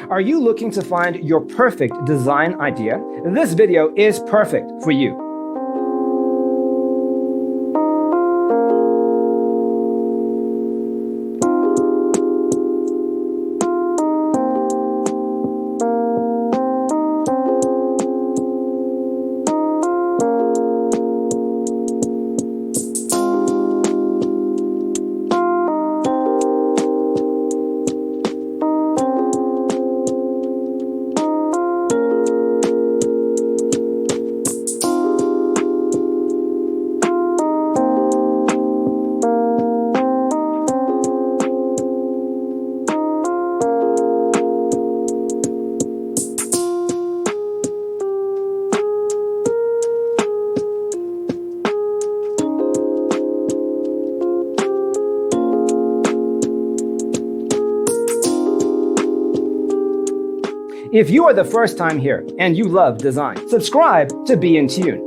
Are you looking to find your perfect design idea? This video is perfect for you. If you are the first time here and you love design, subscribe to Be in Tune.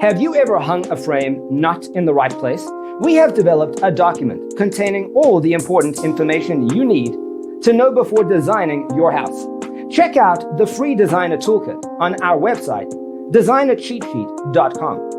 Have you ever hung a frame not in the right place? We have developed a document containing all the important information you need to know before designing your house. Check out the free designer toolkit on our website, designercheatsheet.com.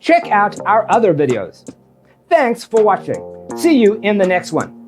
Check out our other videos. Thanks for watching. See you in the next one.